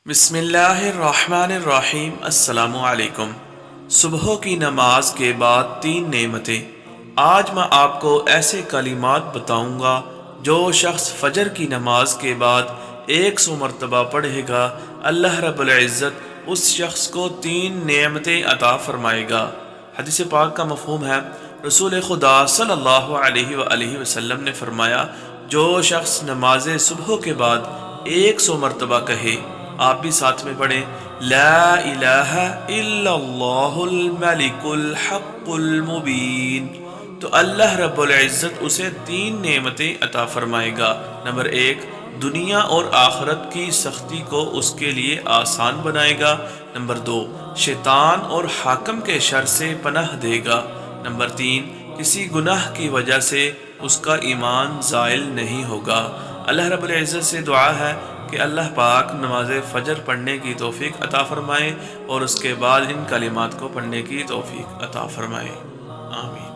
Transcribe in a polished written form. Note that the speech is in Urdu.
بسم اللہ الرحمن الرحیم۔ السلام علیکم۔ صبح کی نماز کے بعد 3 نعمتیں۔ آج میں آپ کو ایسے کلمات بتاؤں گا جو شخص فجر کی نماز کے بعد 100 مرتبہ پڑھے گا، اللہ رب العزت اس شخص کو 3 نعمتیں عطا فرمائے گا۔ حدیث پاک کا مفہوم ہے، رسول خدا صلی اللہ علیہ وآلہ وسلم نے فرمایا، جو شخص نماز صبح کے بعد 100 مرتبہ کہے، آپ بھی ساتھ میں پڑھیں، لا الہ الا اللہ الملک الحق المبین، تو اللہ رب العزت اسے 3 نعمتیں عطا فرمائے گا۔ نمبر 1، دنیا اور آخرت کی سختی کو اس کے لیے آسان بنائے گا۔ نمبر 2، شیطان اور حاکم کے شر سے پناہ دے گا۔ نمبر 3، کسی گناہ کی وجہ سے اس کا ایمان زائل نہیں ہوگا۔ اللہ رب العزت سے دعا ہے کہ اللہ پاک نماز فجر پڑھنے کی توفیق عطا فرمائے اور اس کے بعد ان کلمات کو پڑھنے کی توفیق عطا فرمائے۔ آمین۔